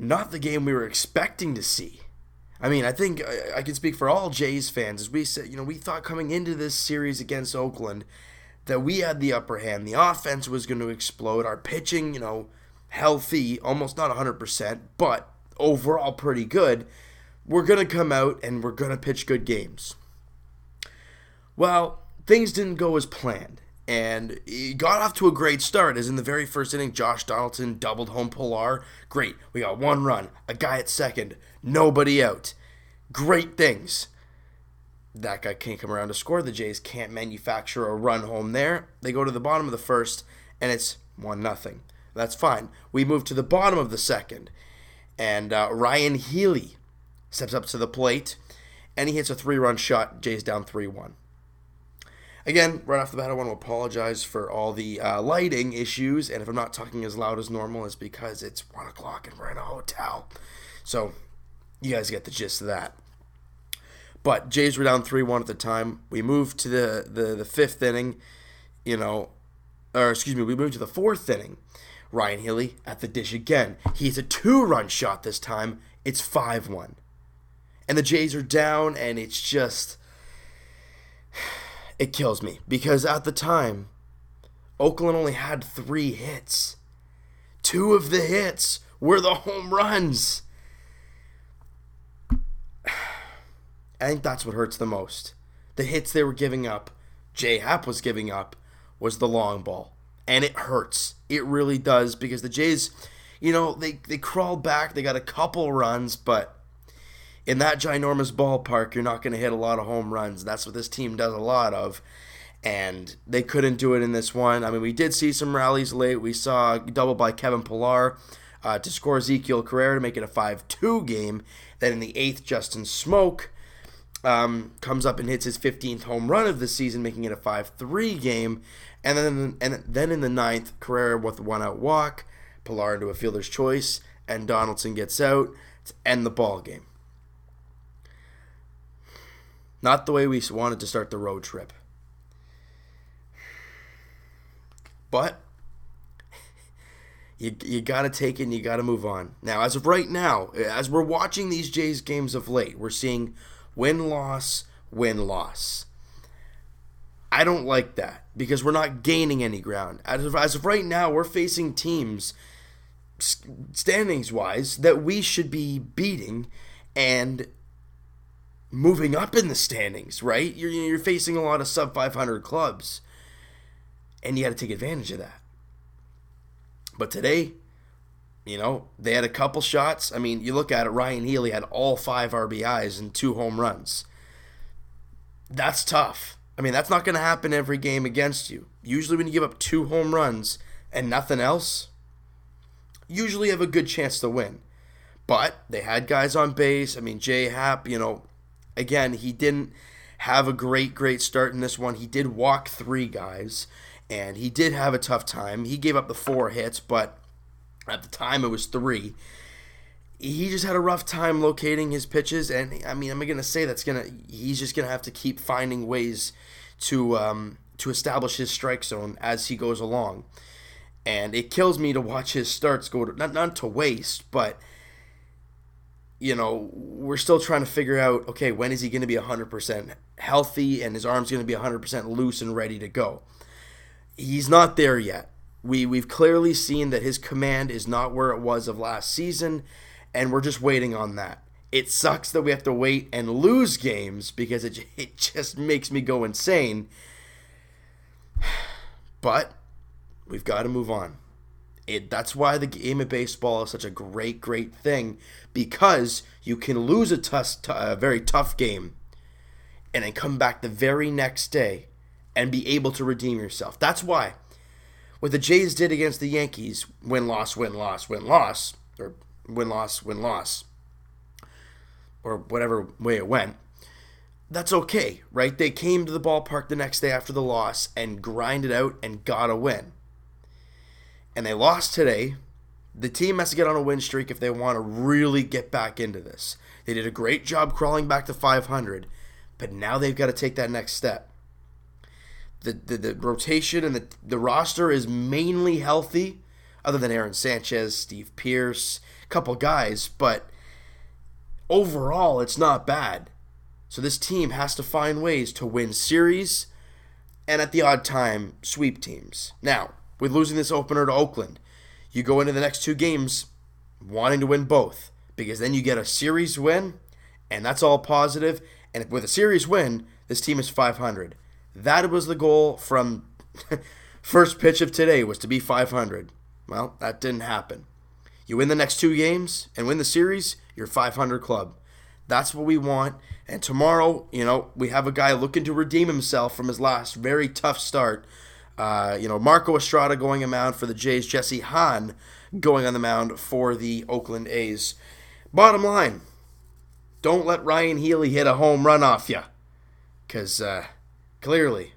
not the game we were expecting to see. I mean, I think I can speak for all Jays fans. As we said, we thought coming into this series against Oakland that we had the upper hand. The offense was going to explode. Our pitching, healthy, almost not 100%, but overall pretty good. We're going to come out and we're going to pitch good games. Well, things didn't go as planned. And it got off to a great start, as in the very first inning, Josh Donaldson doubled home Pilar. Great. We got one run, a guy at second, nobody out. Great things. That guy can't come around to score. The Jays can't manufacture a run home there. They go to the bottom of the first, and it's 1-0. That's fine. We move to the bottom of the second, and Ryan Healy steps up to the plate, and he hits a 3-run shot. Jays down 3-1. Again, right off the bat, I want to apologize for all the lighting issues, and if I'm not talking as loud as normal, it's because it's 1 o'clock and we're in a hotel. So, you guys get the gist of that. But Jays were down 3-1 at the time. We moved to the fifth inning, we moved to the fourth inning. Ryan Healy at the dish again. He hits a 2-run shot this time. It's 5-1. And the Jays are down, and it's just... It kills me, because at the time, Oakland only had 3 hits. 2 of the hits were the home runs. I think that's what hurts the most. The hits they were giving up, J.A Happ was giving up, was the long ball. And it hurts. It really does, because the Jays, they crawled back. They got a couple runs, but in that ginormous ballpark, you're not going to hit a lot of home runs. That's what this team does a lot of, and they couldn't do it in this one. I mean, we did see some rallies late. We saw a double by Kevin Pilar to score Ezekiel Carrera to make it a 5-2 game. Then in the 8th, Justin Smoke comes up and hits his 15th home run of the season, making it a 5-3 game. And then in the 9th, Carrera with a 1-out walk, Pilar into a fielder's choice, and Donaldson gets out to end the ball game. Not the way we wanted to start the road trip. But you got to take it and you got to move on. Now, as of right now, as we're watching these Jays games of late, we're seeing win-loss, win-loss. I don't like that, because we're not gaining any ground. As of right now, we're facing teams, standings-wise, that we should be beating and moving up in the standings, right? You're facing a lot of sub-500 clubs, and you got to take advantage of that. But today, they had a couple shots. I mean, you look at it, Ryan Healy had all 5 RBIs and 2 home runs. That's tough. I mean, that's not going to happen every game against you. Usually when you give up 2 home runs and nothing else, usually you have a good chance to win. But they had guys on base. I mean, J.A Happ, again, he didn't have a great start in this one. He did walk 3 guys, and he did have a tough time. He gave up the 4 hits, but at the time it was 3. He just had a rough time locating his pitches, and I mean, I'm going to say he's just going to have to keep finding ways to establish his strike zone as he goes along. And it kills me to watch his starts go to, not to waste, but we're still trying to figure out, okay, when is he going to be 100% healthy and his arm's going to be 100% loose and ready to go? He's not there yet. We've clearly seen that his command is not where it was of last season, and we're just waiting on that. It sucks that we have to wait and lose games, because it just makes me go insane. But we've got to move on. That's why the game of baseball is such a great thing, because you can lose a very tough game and then come back the very next day and be able to redeem yourself. That's why what the Jays did against the Yankees, win-loss, win-loss, win-loss, or win-loss, win-loss, or whatever way it went, that's okay, right? They came to the ballpark the next day after the loss and grinded out and got a win. And they lost today. The team has to get on a win streak if they want to really get back into this. They did a great job crawling back to 500, but now they've got to take that next step. The rotation and the roster is mainly healthy. other than Aaron Sanchez, Steve Pierce, a couple guys, but overall, it's not bad. So this team has to find ways to win series and at the odd time, sweep teams. Now, with losing this opener to Oakland, you go into the next 2 games wanting to win both, because then you get a series win, and that's all positive. And with a series win, this team is 500. That was the goal from first pitch of today, was to be 500. Well, that didn't happen. You win the next 2 games and win the series, you're 500 club. That's what we want. And tomorrow, we have a guy looking to redeem himself from his last very tough start. Marco Estrada going on the mound for the Jays. J.A Happ going on the mound for the Oakland A's. Bottom line, don't let Ryan Healy hit a home run off you. Because clearly,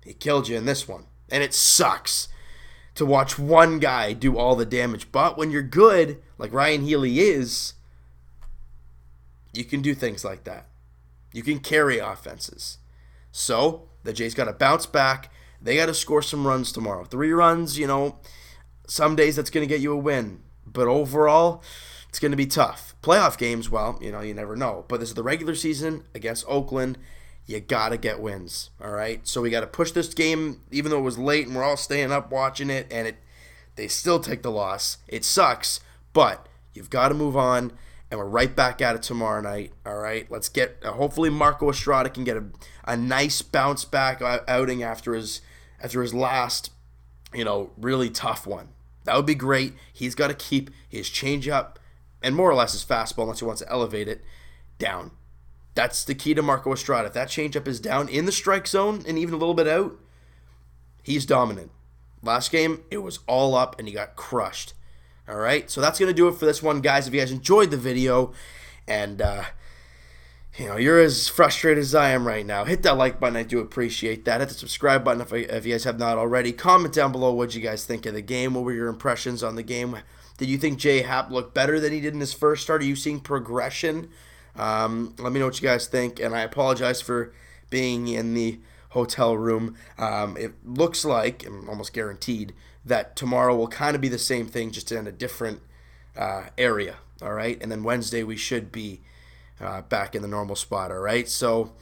he killed you in this one. And it sucks to watch one guy do all the damage. But when you're good, like Ryan Healy is, you can do things like that. You can carry offenses. So, the Jays got to bounce back. They got to score some runs tomorrow. 3 runs, some days that's going to get you a win. But overall, it's going to be tough. Playoff games, well, you never know. But this is the regular season against Oakland. You got to get wins, all right? So we got to push this game, even though it was late and we're all staying up watching it, and they still take the loss. It sucks, but you've got to move on. And we're right back at it tomorrow night, all right? Let's get, hopefully Marco Estrada can get a nice bounce back outing after his last, really tough one. That would be great. He's got to keep his changeup and more or less his fastball, unless he wants to elevate it, down. That's the key to Marco Estrada. If that changeup is down in the strike zone and even a little bit out, he's dominant. Last game, it was all up and he got crushed. All right, so that's going to do it for this one, guys. If you guys enjoyed the video and, you're as frustrated as I am right now, hit that like button. I do appreciate that. Hit the subscribe button if you guys have not already. Comment down below what you guys think of the game. What were your impressions on the game? Did you think J.A Happ looked better than he did in his first start? Are you seeing progression? Let me know what you guys think, and I apologize for being in the hotel room. It looks like, I'm almost guaranteed, that tomorrow will kind of be the same thing, just in a different area, all right? And then Wednesday we should be back in the normal spot, all right? So,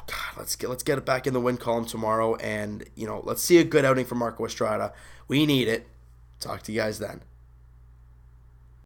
God, let's get it back in the win column tomorrow, and let's see a good outing from Marco Estrada. We need it. Talk to you guys then.